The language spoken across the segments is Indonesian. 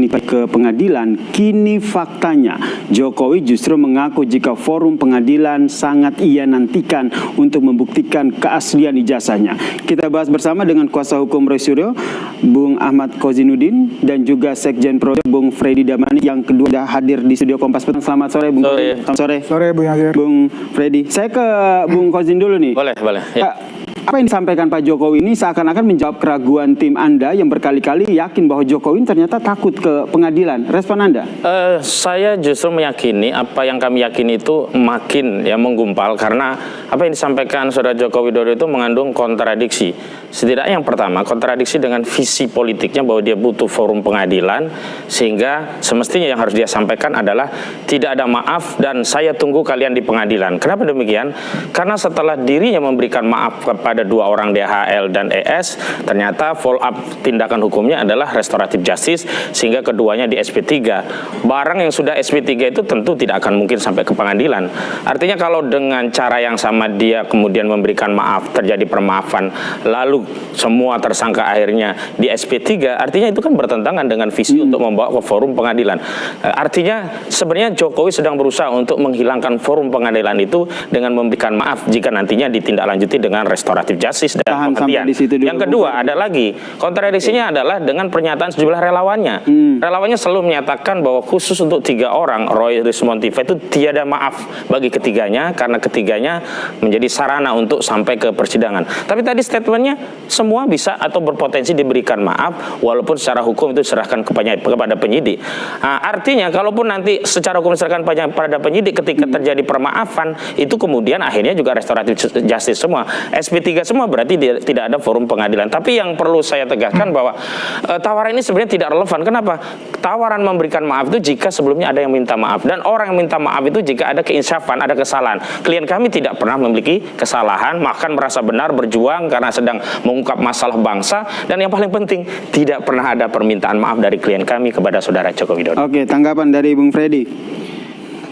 ini ke pengadilan, kini faktanya Jokowi justru mengaku jika forum pengadilan sangat ia nantikan untuk membuktikan keaslian ijazahnya. Kita bahas bersama dengan kuasa hukum Roy Suryo, Bung Ahmad Kozinudin, dan juga Sekjen Projo, Bung Freddy Damani, yang kedua sudah hadir di studio Kompas Petang. Selamat sore, Bung. Selamat sore. Sore, Bung Yasir. Bung Freddy. Saya ke Bung Kozin dulu nih. Boleh. Ya. Apa yang disampaikan Pak Jokowi ini seakan-akan menjawab keraguan tim Anda yang berkali-kali yakin bahwa Jokowi ternyata takut ke pengadilan. Respon Anda? Saya justru meyakini apa yang kami yakini itu makin menggumpal, karena apa yang disampaikan Saudara Joko Widodo itu mengandung kontradiksi. Setidaknya yang pertama, kontradiksi dengan visi politiknya bahwa dia butuh forum pengadilan, sehingga semestinya yang harus dia sampaikan adalah tidak ada maaf dan saya tunggu kalian di pengadilan. Kenapa demikian? Karena setelah dirinya memberikan maaf kepada dua orang DHL dan ES, ternyata follow up tindakan hukumnya adalah restoratif justice, sehingga keduanya di SP3. Barang yang sudah SP3 itu tentu tidak akan mungkin sampai ke pengadilan. Artinya kalau dengan cara yang sama dia kemudian memberikan maaf, terjadi permaafan, lalu semua tersangka akhirnya di SP3, artinya itu kan bertentangan dengan visi untuk membawa ke forum pengadilan. Artinya sebenarnya Jokowi sedang berusaha untuk menghilangkan forum pengadilan itu dengan memberikan maaf jika nantinya ditindaklanjuti dengan restoratif justice dan pengertian. Yang kedua ada lagi, kontradiksinya adalah dengan pernyataan sejumlah relawannya. Relawannya selalu menyatakan bahwa khusus untuk 3 orang, Roy, Rismon, Tiva, itu tiada maaf bagi ketiganya, karena ketiganya menjadi sarana untuk sampai ke persidangan. Tapi tadi statementnya semua bisa atau berpotensi diberikan maaf, walaupun secara hukum itu diserahkan kepada penyidik. Artinya kalaupun nanti secara hukum diserahkan pada penyidik, ketika terjadi permaafan, itu kemudian akhirnya juga restoratif justice semua, SP3 semua, berarti tidak ada forum pengadilan. Tapi yang perlu saya tegaskan bahwa tawaran ini sebenarnya tidak relevan. Kenapa? Tawaran memberikan maaf itu jika sebelumnya ada yang minta maaf, dan orang yang minta maaf itu jika ada keinsafan, ada kesalahan. Klien kami tidak pernah memiliki kesalahan, bahkan merasa benar, berjuang karena sedang mengungkap masalah bangsa, dan yang paling penting tidak pernah ada permintaan maaf dari klien kami kepada Saudara Joko Widodo. Oke, tanggapan dari Bung Freddy.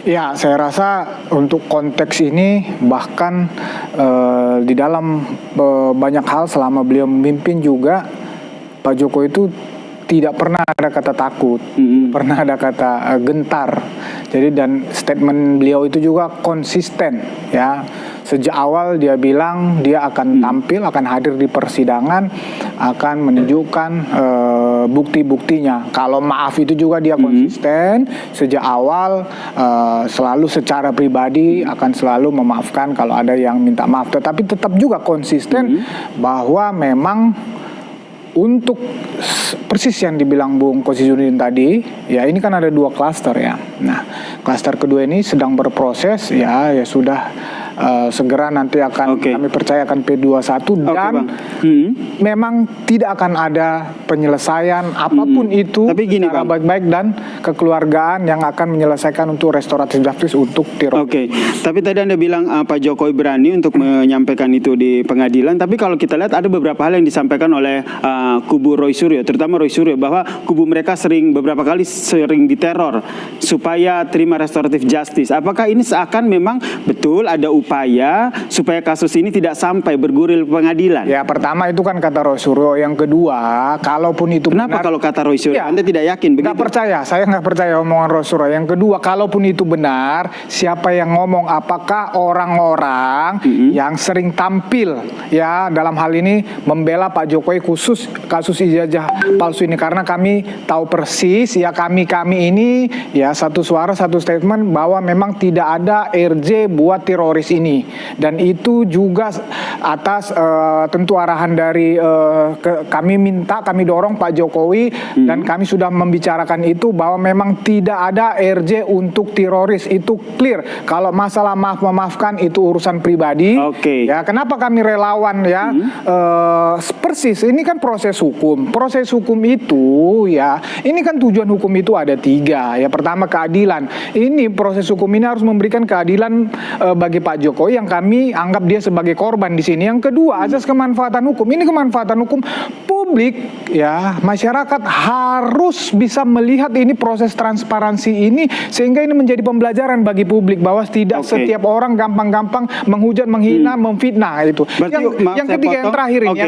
Ya, saya rasa untuk konteks ini bahkan di dalam banyak hal selama beliau memimpin juga, Pak Jokowi itu tidak pernah ada kata takut, pernah ada kata gentar. Jadi dan statement beliau itu juga konsisten, ya. Sejak awal dia bilang dia akan tampil, akan hadir di persidangan, akan menunjukkan bukti-buktinya. Kalau maaf itu juga dia konsisten, sejak awal selalu secara pribadi akan selalu memaafkan kalau ada yang minta maaf. Tetapi tetap juga konsisten bahwa memang untuk persis yang dibilang Bung Kozinudin tadi, ya ini kan ada 2 klaster ya. Nah, klaster kedua ini sedang berproses, ya sudah segera nanti akan kami percaya akan P21 dan memang tidak akan ada penyelesaian apapun itu. Tapi gini, Pak, baik-baik dan kekeluargaan yang akan menyelesaikan untuk restoratif justice untuk teroris. Tapi tadi Anda bilang Pak Jokowi berani untuk menyampaikan itu di pengadilan, tapi kalau kita lihat ada beberapa hal yang disampaikan oleh kubu Roy Suryo, terutama Roy Suryo, bahwa kubu mereka beberapa kali sering diteror supaya terima restoratif justice. Apakah ini seakan memang betul ada upaya supaya kasus ini tidak sampai bergulir pengadilan? Ya, pertama itu kan kata Roy Suryo. Yang kedua, kalaupun itu Kenapa benar, kalau kata Roy Suryo Anda tidak yakin begitu? Nggak percaya, saya nggak percaya omongan Roy Suryo. Yang kedua, kalaupun itu benar, siapa yang ngomong? Apakah orang-orang yang sering tampil ya dalam hal ini membela Pak Jokowi khusus kasus ijazah palsu ini? Karena kami tahu persis ya, kami ini ya satu suara satu statement bahwa memang tidak ada RJ buat teroris ini, dan itu juga atas tentu arahan dari kami dorong Pak Jokowi dan kami sudah membicarakan itu bahwa memang tidak ada RJ untuk teroris, itu clear. Kalau masalah maaf-memaafkan itu urusan pribadi. Ya, kenapa kami relawan ya persis ini kan proses hukum. Proses hukum itu ya, ini kan tujuan hukum itu ada 3. Ya, pertama keadilan. Ini proses hukum ini harus memberikan keadilan bagi Pak Jokowi yang kami anggap dia sebagai korban di sini. Yang kedua, asas kemanfaatan hukum. Ini kemanfaatan hukum publik publik ya, masyarakat harus bisa melihat ini proses transparansi ini sehingga ini menjadi pembelajaran bagi publik bahwa tidak setiap orang gampang-gampang menghujat, menghina, memfitnah itu. Berarti, Yang ketiga, yang terakhir ini,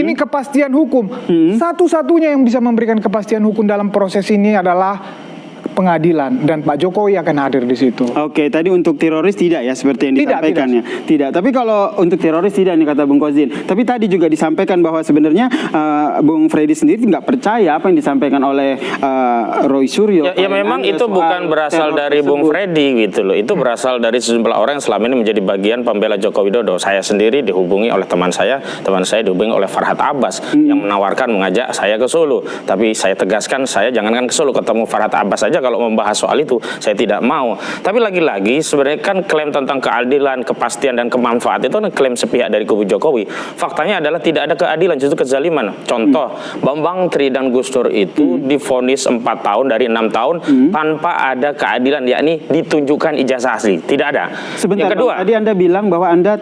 ini kepastian hukum. Satu-satunya yang bisa memberikan kepastian hukum dalam proses ini adalah pengadilan, dan Pak Jokowi akan hadir di situ. Oke, tadi untuk teroris tidak ya seperti yang disampaikan ya. Tidak. Tapi kalau untuk teroris tidak nih kata Bung Kozin. Tapi tadi juga disampaikan bahwa sebenarnya Bung Freddy sendiri nggak percaya apa yang disampaikan oleh Roy Suryo. Ya memang itu bukan berasal dari Bung Freddy gitu loh. Itu berasal dari sejumlah orang yang selama ini menjadi bagian pembela Joko Widodo. Saya sendiri dihubungi oleh teman saya dihubungi oleh Farhad Abbas yang menawarkan mengajak saya ke Solo. Tapi saya tegaskan, saya jangankan ke Solo, ketemu Farhad Abbas saja kalau membahas soal itu saya tidak mau. Tapi lagi-lagi sebenarnya kan klaim tentang keadilan, kepastian dan kemanfaat itu kan klaim sepihak dari kubu Jokowi. Faktanya adalah tidak ada keadilan, justru kezaliman. Contoh, Bambang Tri dan Gus Dur itu divonis 4 tahun dari 6 tahun tanpa ada keadilan, yakni ditunjukkan ijazah asli. Tidak ada. Sebentar, yang kedua, tadi Anda bilang bahwa Anda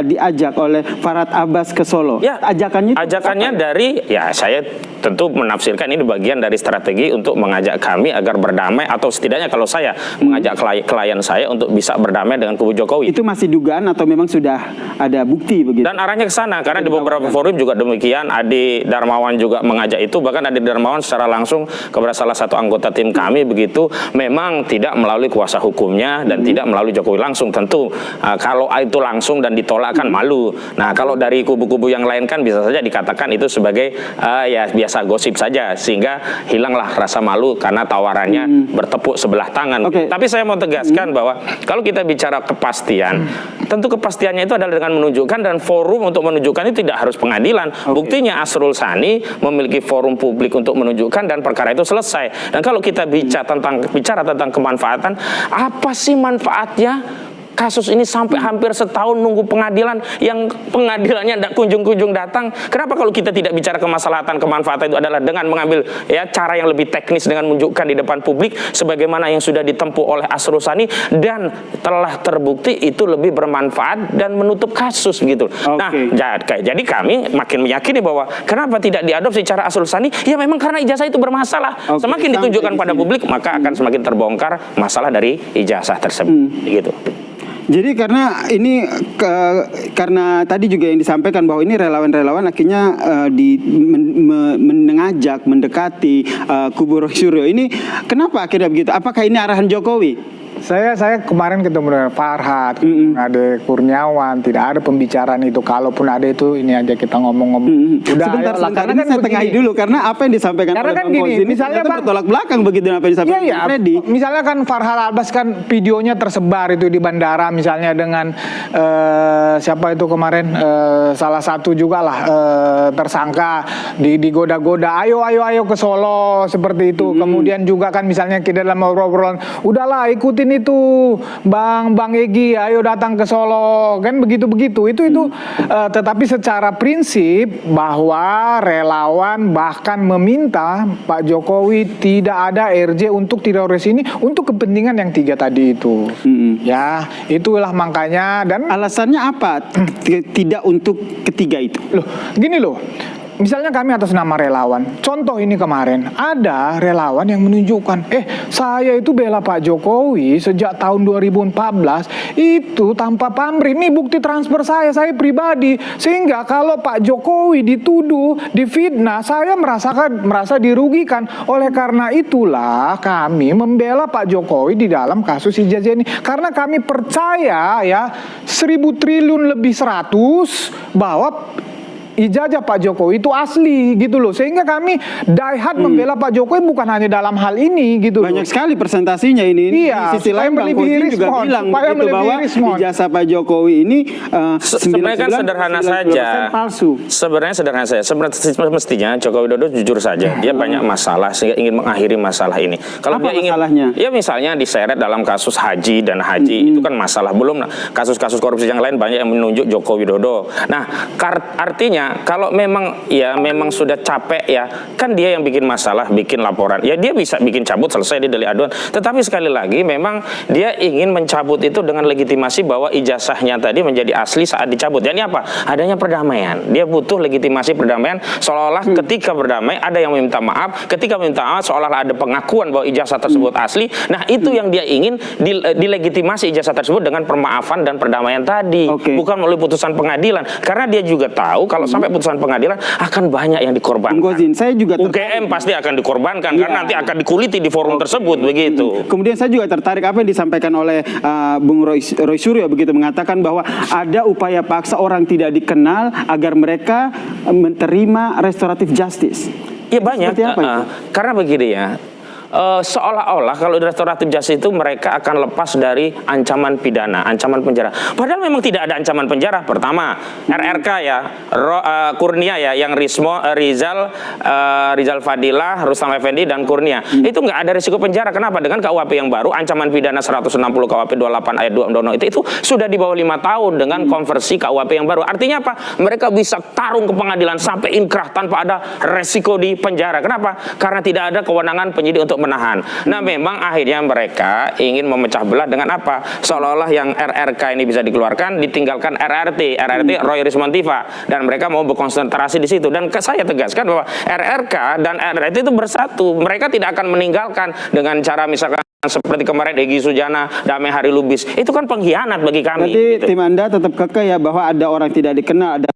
diajak oleh Farhad Abbas ke Solo. Ya, ajakannya dari, ya saya tentu menafsirkan ini bagian dari strategi untuk mengajak kami agar berdamai, atau setidaknya kalau saya mengajak klien saya untuk bisa berdamai dengan kubu Jokowi. Itu masih dugaan atau memang sudah ada bukti begitu? Dan arahnya ke sana, karena di beberapa forum juga demikian. Adi Darmawan juga mengajak itu, bahkan Adi Darmawan secara langsung kepada salah satu anggota tim kami begitu, memang tidak melalui kuasa hukumnya dan tidak melalui Jokowi langsung. Tentu kalau itu langsung dan ditolak kan malu. Nah, kalau dari kubu-kubu yang lain kan bisa saja dikatakan itu sebagai ya biasa gosip saja, sehingga hilanglah rasa malu karena tawarannya bertepuk sebelah tangan. Tapi saya mau tegaskan bahwa kalau kita bicara kepastian, tentu kepastiannya itu adalah dengan menunjukkan, dan forum untuk menunjukkan itu tidak harus pengadilan. Buktinya Asrul Sani memiliki forum publik untuk menunjukkan dan perkara itu selesai. Dan kalau kita bicara tentang kemanfaatan, apa sih manfaatnya kasus ini sampai hampir setahun nunggu pengadilan, yang pengadilannya tidak kunjung-kunjung datang? Kenapa kalau kita tidak bicara kemaslahatan, kemanfaatan itu adalah dengan mengambil ya cara yang lebih teknis dengan menunjukkan di depan publik sebagaimana yang sudah ditempuh oleh Asrul Sani dan telah terbukti itu lebih bermanfaat dan menutup kasus gitu. Nah, jadi kami makin meyakini bahwa kenapa tidak diadopsi cara Asrul Sani? Ya memang karena ijazah itu bermasalah. Semakin ditunjukkan pada publik, maka akan semakin terbongkar masalah dari ijazah tersebut gitu. Jadi karena ini karena tadi juga yang disampaikan bahwa ini relawan-relawan akhirnya mengajak, mendekati kubu Roy Suryo ini, kenapa akhirnya begitu? Apakah ini arahan Jokowi? Saya kemarin ketemu dengan Farhad, ada Kurniawan, tidak ada pembicaraan itu. Kalaupun ada itu, ini aja kita ngomong-ngomong. Udah, sebentar, karena kan saya tengahi dulu, karena apa yang disampaikan oleh Bang Kozin ini misalnya bertolak belakang begitu apa yang disampaikan oleh Freddy. Misalnya kan Farhad Abbas kan videonya tersebar itu di bandara, misalnya dengan siapa itu kemarin salah satu juga lah tersangka digoda-goda, ayo ke Solo seperti itu. Kemudian juga kan misalnya kita dalam obrolan, udahlah ikutin itu Bang Egy, ayo datang ke Solo, kan begitu itu tetapi secara prinsip bahwa relawan bahkan meminta Pak Jokowi tidak ada RJ untuk teroris ini untuk kepentingan yang 3 tadi itu. Ya, itulah makanya. Dan alasannya apa tidak untuk ketiga itu? Loh, gini loh. Misalnya kami atas nama relawan, contoh ini kemarin ada relawan yang menunjukkan, saya itu bela Pak Jokowi sejak tahun 2014 itu tanpa pamrih, ini bukti transfer saya pribadi, sehingga kalau Pak Jokowi dituduh, difitnah, saya merasa dirugikan. Oleh karena itulah kami membela Pak Jokowi di dalam kasus ijazah ini, karena kami percaya ya 1.000 triliun lebih 100 bahwa ijazah Pak Jokowi itu asli gitu loh, sehingga kami die hard membela Pak Jokowi bukan hanya dalam hal ini gitu loh. Banyak sekali presentasi-nya ini. Iya, di sisi lain Bang Kozin juga bilang begitu bahwa ijazah Pak Jokowi ini sebenarnya kan sederhana saja. Palsu. Sebenarnya sederhana saja. Mestinya Joko Widodo jujur saja, dia banyak masalah sehingga ingin mengakhiri masalah ini. Kalau apa dia ingin, masalahnya? Ya misalnya diseret dalam kasus haji dan haji itu kan masalah. Belum kasus-kasus korupsi yang lain banyak yang menunjuk Joko Widodo. Nah, artinya makanya kalau memang sudah capek ya, kan dia yang bikin masalah, bikin laporan. Ya dia bisa bikin cabut, selesai di delik aduan. Tetapi sekali lagi memang dia ingin mencabut itu dengan legitimasi bahwa ijazahnya tadi menjadi asli saat dicabut. Jadi apa? Adanya perdamaian. Dia butuh legitimasi perdamaian, seolah-olah ketika berdamai ada yang meminta maaf, ketika meminta maaf seolah-olah ada pengakuan bahwa ijazah tersebut asli. Nah, itu yang dia ingin dilegitimasi ijazah tersebut dengan permaafan dan perdamaian tadi, bukan melalui putusan pengadilan. Karena dia juga tahu kalau sampai putusan pengadilan akan banyak yang dikorbankan. Saya juga UGM pasti akan dikorbankan karena nanti akan dikuliti di forum tersebut begitu. Kemudian saya juga tertarik apa yang disampaikan oleh Bung Roy Suryo begitu, mengatakan bahwa ada upaya paksa orang tidak dikenal agar mereka menerima restoratif justice. Iya banyak. Apa itu? Karena begini ya. Seolah-olah kalau di restoratif justice itu mereka akan lepas dari ancaman pidana, ancaman penjara. Padahal memang tidak ada ancaman penjara. Pertama, RRK ya, Kurnia ya, yang Rizal Fadilah, Rustam Effendi dan Kurnia. Itu nggak ada risiko penjara. Kenapa? Dengan KUHP yang baru, ancaman pidana 160 KUHP 28 ayat 2 Undang-Undang itu sudah di bawah 5 tahun dengan konversi KUHP yang baru. Artinya apa? Mereka bisa tarung ke pengadilan sampai inkrah tanpa ada resiko di penjara. Kenapa? Karena tidak ada kewenangan penyidik untuk menahan. Nah, memang akhirnya mereka ingin memecah belah dengan apa? Seolah-olah yang RRK ini bisa dikeluarkan, ditinggalkan RRT Roy Rismontiva, dan mereka mau berkonsentrasi di situ. Dan saya tegaskan bahwa RRK dan RRT itu bersatu. Mereka tidak akan meninggalkan dengan cara misalkan seperti kemarin Egy Sujana, Damai Hari Lubis. Itu kan pengkhianat bagi kami. Berarti gitu. tim Anda tetap kekeh ya bahwa ada orang tidak dikenal, ada